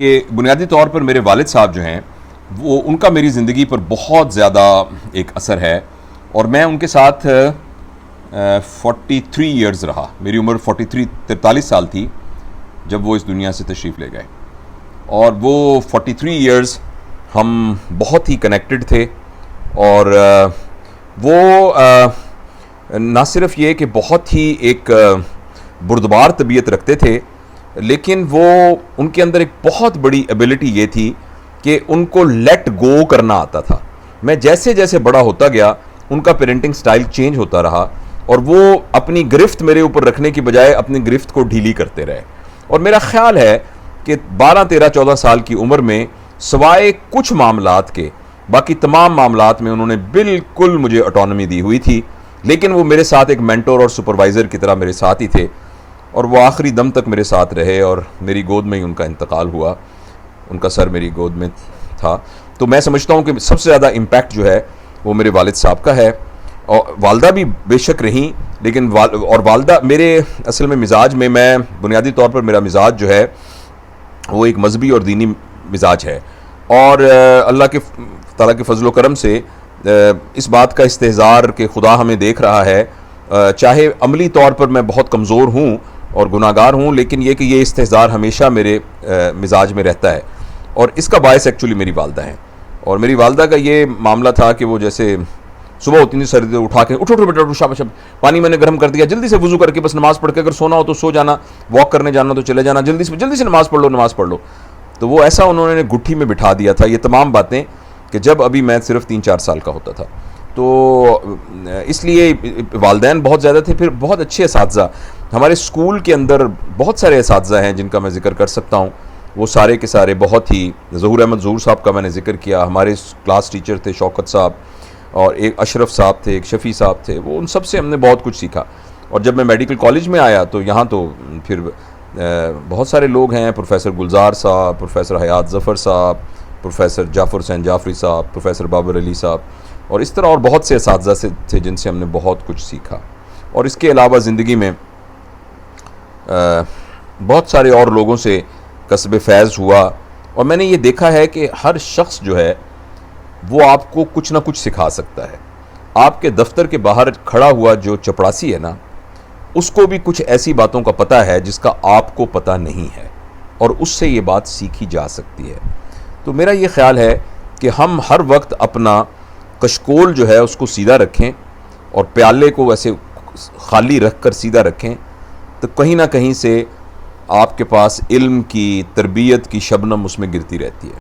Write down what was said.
کہ بنیادی طور پر میرے والد صاحب جو ہیں وہ ان کا میری زندگی پر بہت زیادہ ایک اثر ہے، اور میں ان کے ساتھ 43 ایئرز رہا. میری عمر 43 سال تھی جب وہ اس دنیا سے تشریف لے گئے، اور وہ 43 ایئرز ہم بہت ہی کنیکٹڈ تھے. اور وہ نہ صرف یہ کہ بہت ہی ایک بردبار طبیعت رکھتے تھے، لیکن وہ ان کے اندر ایک بہت بڑی ایبلٹی یہ تھی کہ ان کو لیٹ گو کرنا آتا تھا. میں جیسے جیسے بڑا ہوتا گیا ان کا پیرنٹنگ سٹائل چینج ہوتا رہا، اور وہ اپنی گرفت میرے اوپر رکھنے کی بجائے اپنی گرفت کو ڈھیلی کرتے رہے. اور میرا خیال ہے کہ 12 13 14 سال کی عمر میں سوائے کچھ معاملات کے باقی تمام معاملات میں انہوں نے بالکل مجھے اٹانومی دی ہوئی تھی، لیکن وہ میرے ساتھ ایک مینٹور اور سپروائزر کی طرح میرے ساتھ ہی تھے، اور وہ آخری دم تک میرے ساتھ رہے. اور میری گود میں ہی ان کا انتقال ہوا، ان کا سر میری گود میں تھا. تو میں سمجھتا ہوں کہ سب سے زیادہ امپیکٹ جو ہے وہ میرے والد صاحب کا ہے. اور والدہ بھی بے شک رہیں، لیکن اور والدہ میرے اصل میں مزاج میں بنیادی طور پر میرا مزاج جو ہے وہ ایک مذہبی اور دینی مزاج ہے. اور اللہ کے تعالیٰ کے فضل و کرم سے اس بات کا استحضار کہ خدا ہمیں دیکھ رہا ہے، چاہے عملی طور پر میں بہت کمزور ہوں اور گناہ گار ہوں، لیکن یہ کہ یہ استحضار ہمیشہ میرے مزاج میں رہتا ہے. اور اس کا باعث ایکچولی میری والدہ ہیں. اور میری والدہ کا یہ معاملہ تھا کہ وہ جیسے صبح ہوتی تھی سردی اٹھا کے اٹھو بیٹا اٹھو، شاباش پانی میں نے گرم کر دیا، جلدی سے وضو کر کے بس نماز پڑھ کے اگر سونا ہو تو سو جانا، واک کرنے جانا تو چلے جانا، جلدی سے نماز پڑھ لو. تو وہ ایسا انہوں نے گٹھی میں بٹھا دیا تھا یہ تمام باتیں کہ جب ابھی میں صرف 3 4 سال کا ہوتا تھا. تو اس لیے والدین بہت زیادہ تھے. پھر بہت اچھے اساتذہ ہمارے اسکول کے اندر، بہت سارے اساتذہ ہیں جن کا میں ذکر کر سکتا ہوں. وہ سارے کے سارے بہت ہی، ظہور احمد ظہور صاحب کا میں نے ذکر کیا، ہمارے کلاس ٹیچر تھے شوکت صاحب، اور ایک اشرف صاحب تھے، ایک شفیع صاحب تھے. وہ ان سب سے ہم نے بہت کچھ سیکھا. اور جب میں میڈیکل کالج میں آیا تو یہاں تو پھر بہت سارے لوگ ہیں، پروفیسر گلزار صاحب، پروفیسر حیات ظفر صاحب، پروفیسر جعفر حسین جعفری صاحب، پروفیسر بابر علی صاحب، اور اس طرح اور بہت سے اساتذہ سے تھے جن سے ہم نے بہت کچھ سیکھا. اور اس کے علاوہ زندگی میں بہت سارے اور لوگوں سے کسب فیض ہوا. اور میں نے یہ دیکھا ہے کہ ہر شخص جو ہے وہ آپ کو کچھ نہ کچھ سکھا سکتا ہے. آپ کے دفتر کے باہر کھڑا ہوا جو چپڑاسی ہے نا، اس کو بھی کچھ ایسی باتوں کا پتہ ہے جس کا آپ کو پتہ نہیں ہے، اور اس سے یہ بات سیکھی جا سکتی ہے. تو میرا یہ خیال ہے کہ ہم ہر وقت اپنا کشکول جو ہے اس کو سیدھا رکھیں، اور پیالے کو ویسے خالی رکھ کر سیدھا رکھیں، تو کہیں نہ کہیں سے آپ کے پاس علم کی، تربیت کی شبنم اس میں گرتی رہتی ہے.